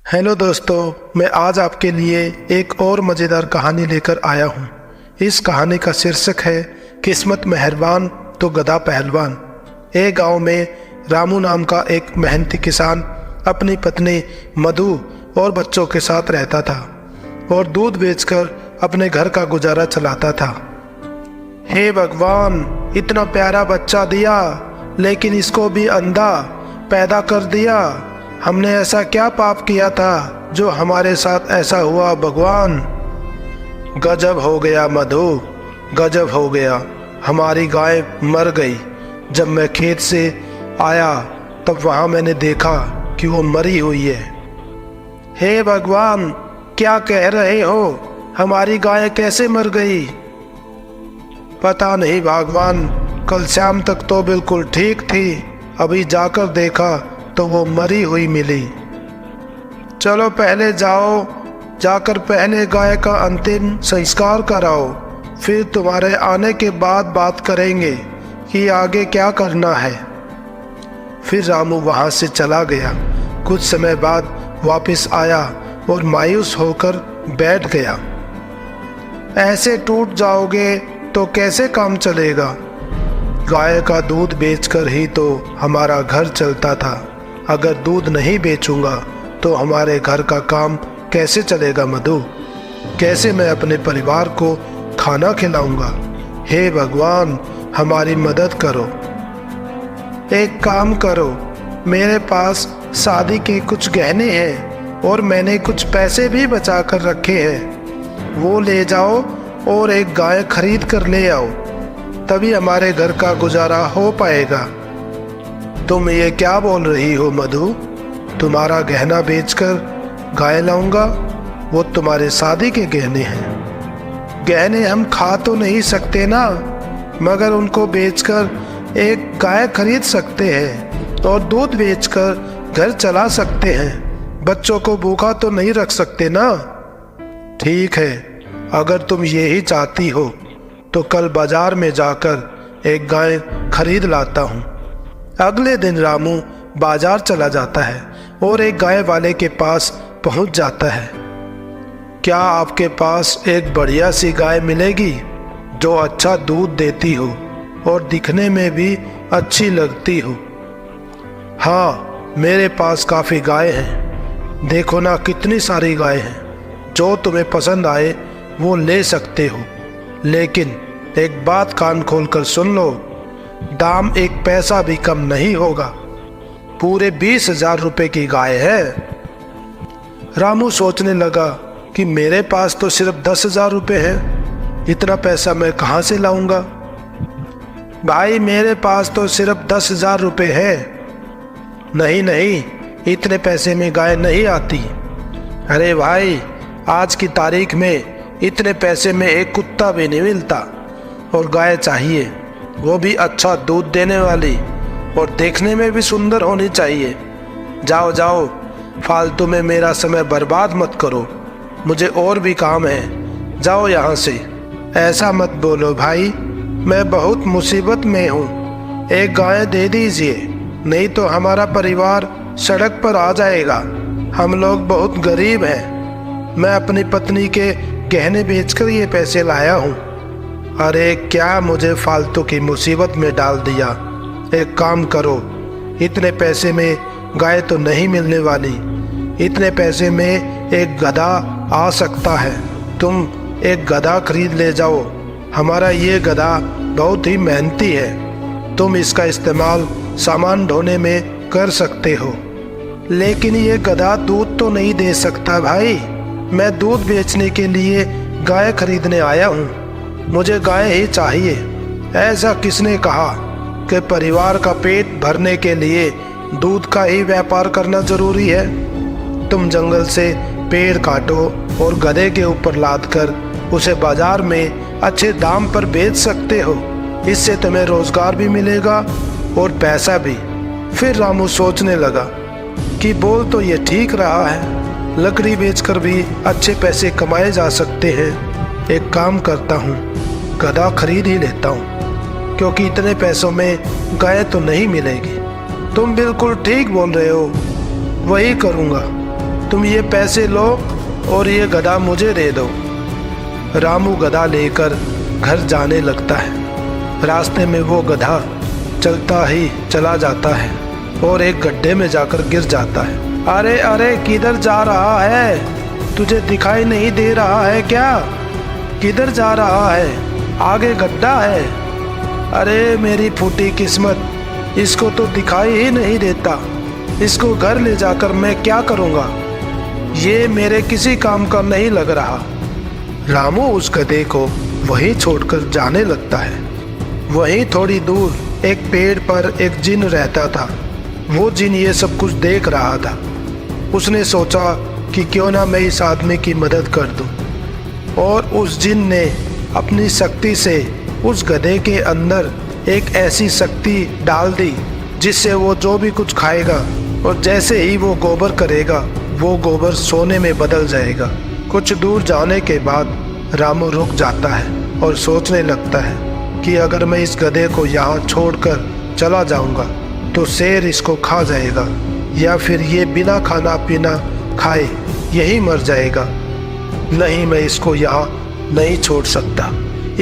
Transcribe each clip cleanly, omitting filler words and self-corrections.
Hello दोस्तों, मैं आज आपके लिए एक और मज़ेदार कहानी लेकर आया हूँ। इस कहानी का शीर्षक है किस्मत मेहरबान तो गधा पहलवान। एक गांव में रामू नाम का एक मेहनती किसान अपनी पत्नी मधु और बच्चों के साथ रहता था और दूध बेचकर अपने घर का गुजारा चलाता था। हे भगवान, इतना प्यारा बच्चा दिया लेकिन इसको भी अंधा पैदा कर दिया। हमने ऐसा क्या पाप किया था जो हमारे साथ ऐसा हुआ भगवान। गजब हो गया मधु, गजब हो गया। हमारी गाय मर गई। जब मैं खेत से आया तब वहाँ मैंने देखा कि वो मरी हुई है। हे भगवान, क्या कह रहे हो? हमारी गाय कैसे मर गई? पता नहीं भगवान, कल शाम तक तो बिल्कुल ठीक थी। अभी जाकर देखा तो वो मरी हुई मिली। चलो पहले जाकर पहले गाय का अंतिम संस्कार कराओ, फिर तुम्हारे आने के बाद बात करेंगे कि आगे क्या करना है। फिर रामू वहाँ से चला गया। कुछ समय बाद वापस आया और मायूस होकर बैठ गया। ऐसे टूट जाओगे तो कैसे काम चलेगा? गाय का दूध बेचकर ही तो हमारा घर चलता था। अगर दूध नहीं बेचूंगा तो हमारे घर का काम कैसे चलेगा मधु? कैसे मैं अपने परिवार को खाना खिलाऊंगा? हे भगवान, हमारी मदद करो। एक काम करो, मेरे पास शादी के कुछ गहने हैं और मैंने कुछ पैसे भी बचा कर रखे हैं। वो ले जाओ और एक गाय खरीद कर ले आओ, तभी हमारे घर का गुजारा हो पाएगा। तुम ये क्या बोल रही हो मधु? तुम्हारा गहना बेचकर गाय लाऊंगा? वो तुम्हारे शादी के गहने हैं। गहने हम खा तो नहीं सकते ना, मगर उनको बेचकर एक गाय खरीद सकते हैं और दूध बेचकर घर चला सकते हैं। बच्चों को भूखा तो नहीं रख सकते ना। ठीक है, अगर तुम यही चाहती हो तो कल बाजार में जाकर एक गाय खरीद लाता हूँ। अगले दिन रामू बाजार चला जाता है और एक गाय वाले के पास पहुंच जाता है। क्या आपके पास एक बढ़िया सी गाय मिलेगी जो अच्छा दूध देती हो और दिखने में भी अच्छी लगती हो? हाँ, मेरे पास काफ़ी गाय हैं। देखो ना, कितनी सारी गाय हैं। जो तुम्हें पसंद आए वो ले सकते हो, लेकिन एक बात कान खोलकर सुन लो, दाम एक पैसा भी कम नहीं होगा। पूरे 20,000 रुपए की गाय है। रामू सोचने लगा कि मेरे पास तो सिर्फ 10,000 रुपए हैं। इतना पैसा मैं कहाँ से लाऊंगा? भाई, मेरे पास तो सिर्फ 10,000 रुपए है। नहीं नहीं, इतने पैसे में गाय नहीं आती। अरे भाई, आज की तारीख में इतने पैसे में एक कुत्ता भी नहीं मिलता और गाय चाहिए, वो भी अच्छा दूध देने वाली और देखने में भी सुंदर होनी चाहिए। जाओ जाओ, फालतू में मेरा समय बर्बाद मत करो, मुझे और भी काम है। जाओ यहाँ से। ऐसा मत बोलो भाई, मैं बहुत मुसीबत में हूँ। एक गाय दे दीजिए, नहीं तो हमारा परिवार सड़क पर आ जाएगा। हम लोग बहुत गरीब हैं। मैं अपनी पत्नी के गहने बेचकर ये पैसे लाया हूँ। अरे क्या मुझे फालतू की मुसीबत में डाल दिया। एक काम करो, इतने पैसे में गाय तो नहीं मिलने वाली। इतने पैसे में एक गधा आ सकता है। तुम एक गधा खरीद ले जाओ। हमारा ये गधा बहुत ही मेहनती है। तुम इसका इस्तेमाल सामान ढोने में कर सकते हो। लेकिन ये गधा दूध तो नहीं दे सकता भाई। मैं दूध बेचने के लिए गाय खरीदने आया हूँ। मुझे गाय ही चाहिए। ऐसा किसने कहा कि परिवार का पेट भरने के लिए दूध का ही व्यापार करना जरूरी है? तुम जंगल से पेड़ काटो और गधे के ऊपर लादकर उसे बाजार में अच्छे दाम पर बेच सकते हो। इससे तुम्हें रोजगार भी मिलेगा और पैसा भी। फिर रामू सोचने लगा कि बोल तो ये ठीक रहा है, लकड़ी बेचकर भी अच्छे पैसे कमाए जा सकते हैं। एक काम करता हूँ, गधा खरीद ही लेता हूँ, क्योंकि इतने पैसों में गाय तो नहीं मिलेगी। तुम बिल्कुल ठीक बोल रहे हो, वही करूँगा। तुम ये पैसे लो और ये गधा मुझे दे दो। रामू गधा लेकर घर जाने लगता है। रास्ते में वो गधा चलता ही चला जाता है और एक गड्ढे में जाकर गिर जाता है। अरे अरे, किधर जा रहा है? तुझे दिखाई नहीं दे रहा है क्या? किधर जा रहा है? आगे गड्ढा है। अरे मेरी फूटी किस्मत, इसको तो दिखाई ही नहीं देता। इसको घर ले जाकर मैं क्या करूँगा? ये मेरे किसी काम का नहीं लग रहा। रामू उस गधे को वहीं छोड़कर जाने लगता है। वहीं थोड़ी दूर एक पेड़ पर एक जिन रहता था। वो जिन ये सब कुछ देख रहा था। उसने सोचा कि क्यों ना मैं इस आदमी की मदद कर दूं, और उस जिन ने अपनी शक्ति से उस गधे के अंदर एक ऐसी शक्ति डाल दी जिससे वो जो भी कुछ खाएगा और जैसे ही वो गोबर करेगा वो गोबर सोने में बदल जाएगा। कुछ दूर जाने के बाद रामू रुक जाता है और सोचने लगता है कि अगर मैं इस गधे को यहाँ छोड़कर चला जाऊँगा तो शेर इसको खा जाएगा, या फिर ये बिना खाना पीना खाए यही मर जाएगा। नहीं, मैं इसको यहाँ नहीं छोड़ सकता।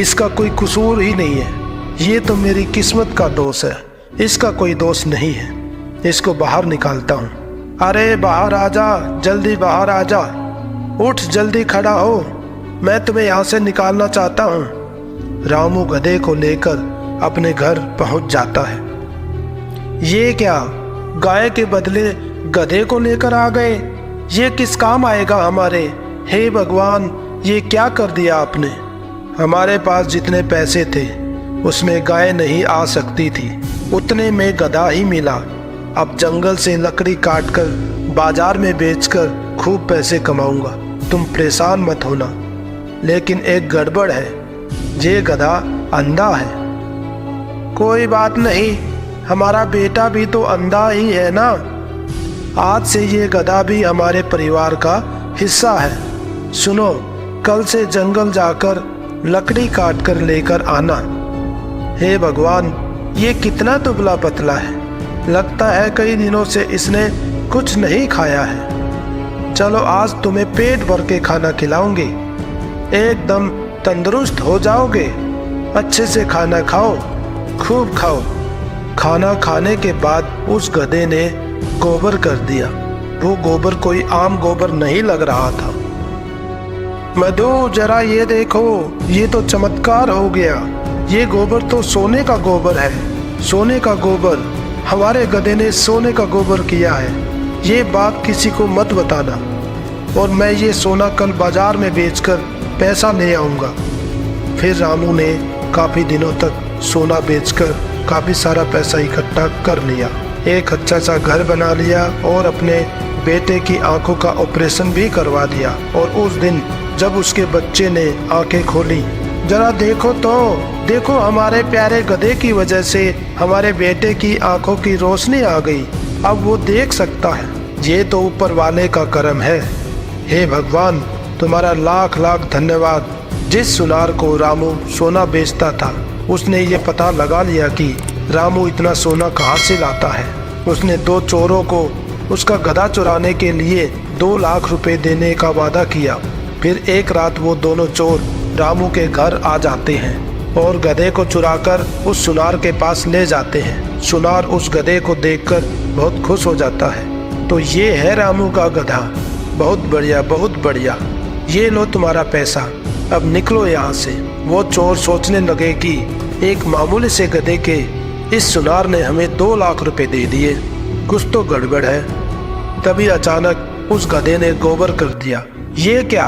इसका कोई कसूर ही नहीं है। ये तो मेरी किस्मत का दोष है, इसका कोई दोष नहीं है। इसको बाहर निकालता हूँ। अरे बाहर आ जा, जल्दी बाहर आ जा। उठ, जल्दी खड़ा हो, मैं तुम्हें यहाँ से निकालना चाहता हूँ। रामू गधे को लेकर अपने घर पहुँच जाता है। ये क्या, गाय के बदले गधे को लेकर आ गए? ये किस काम आएगा हमारे? हे भगवान, ये क्या कर दिया आपने? हमारे पास जितने पैसे थे उसमें गाय नहीं आ सकती थी, उतने में गधा ही मिला। अब जंगल से लकड़ी काटकर बाजार में बेचकर खूब पैसे कमाऊंगा। तुम परेशान मत होना। लेकिन एक गड़बड़ है, ये गधा अंधा है। कोई बात नहीं, हमारा बेटा भी तो अंधा ही है ना। आज से ये गधा भी हमारे परिवार का हिस्सा है। सुनो, कल से जंगल जाकर लकड़ी काट कर लेकर आना। हे भगवान, ये कितना दुबला पतला है। लगता है कई दिनों से इसने कुछ नहीं खाया है। चलो आज तुम्हें पेट भर के खाना खिलाऊंगी, एकदम तंदुरुस्त हो जाओगे। अच्छे से खाना खाओ, खूब खाओ। खाना खाने के बाद उस गधे ने गोबर कर दिया। वो गोबर कोई आम गोबर नहीं लग रहा था। मधु, जरा ये देखो, ये तो चमत्कार हो गया। ये गोबर तो सोने का गोबर है। सोने का गोबर, हमारे गधे ने सोने का गोबर किया है। ये बात किसी को मत बताना, और मैं ये सोना कल बाजार में बेचकर पैसा ले आऊँगा। फिर रामू ने काफ़ी दिनों तक सोना बेचकर काफ़ी सारा पैसा इकट्ठा कर लिया। एक अच्छा सा घर बना लिया और अपने बेटे की आंखों का ऑपरेशन भी करवा दिया। और उस दिन जब उसके बच्चे ने आंखें खोली, जरा देखो तो, देखो हमारे प्यारे गधे की वजह से हमारे बेटे की आंखों की रोशनी आ गई। अब वो देख सकता है। ये तो ऊपर वाले का करम है। हे भगवान, तुम्हारा लाख लाख धन्यवाद। जिस सुनार को रामू सोना बेचता था, उसने ये पता लगा लिया कि रामू इतना सोना कहाँ से लाता है। उसने 2 चोरों को उसका गधा चुराने के लिए 2 लाख रुपए देने का वादा किया। फिर एक रात वो दोनों चोर रामू के घर आ जाते हैं और गधे को चुराकर उस सुनार के पास ले जाते हैं। सुनार उस गधे को देखकर बहुत खुश हो जाता है। तो ये है रामू का गधा। बहुत बढ़िया, बहुत बढ़िया। ये लो तुम्हारा पैसा, अब निकलो यहाँ से। वो चोर सोचने लगे कि एक मामूली से गधे के इस सुनार ने हमें 2 लाख रुपए दे दिए, कुछ तो गड़बड़ है। तभी अचानक उस गधे ने गोबर कर दिया। ये क्या,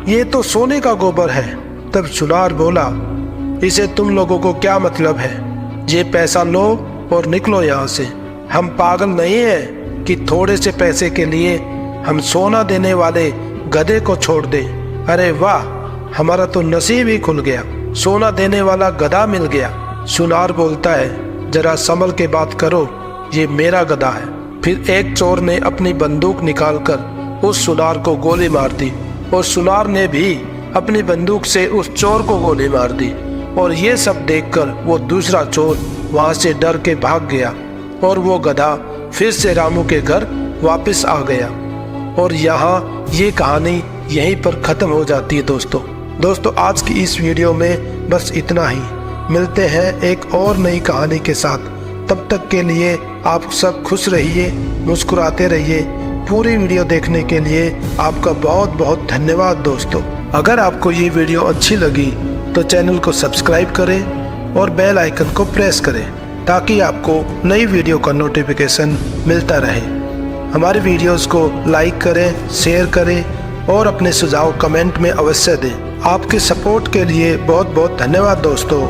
ये तो सोने का गोबर है। तब सुनार बोला, इसे तुम लोगों को क्या मतलब है? ये पैसा लो और निकलो यहाँ से। हम पागल नहीं हैं कि थोड़े से पैसे के लिए हम सोना देने वाले गधे को छोड़ दें। अरे वाह, हमारा तो नसीब ही खुल गया, सोना देने वाला गधा मिल गया। सुनार बोलता है, जरा संभल के बात करो, ये मेरा गधा है। फिर एक चोर ने अपनी बंदूक निकालकर उस सुनार को गोली मार दी और सुनार ने भी अपनी बंदूक से उस चोर को गोली मार दी। और ये सब देखकर वो दूसरा चोर वहाँ से डर के भाग गया और वो गधा फिर से रामू के घर वापस आ गया। और यहाँ ये कहानी यहीं पर ख़त्म हो जाती है। दोस्तों आज की इस वीडियो में बस इतना ही। मिलते हैं एक और नई कहानी के साथ। तब तक के लिए आप सब खुश रहिए, मुस्कुराते रहिए। पूरी वीडियो देखने के लिए आपका बहुत बहुत धन्यवाद दोस्तों। अगर आपको ये वीडियो अच्छी लगी तो चैनल को सब्सक्राइब करें और बेल आइकन को प्रेस करें ताकि आपको नई वीडियो का नोटिफिकेशन मिलता रहे। हमारे वीडियोस को लाइक करें, शेयर करें और अपने सुझाव कमेंट में अवश्य दें। आपके सपोर्ट के लिए बहुत बहुत धन्यवाद दोस्तों।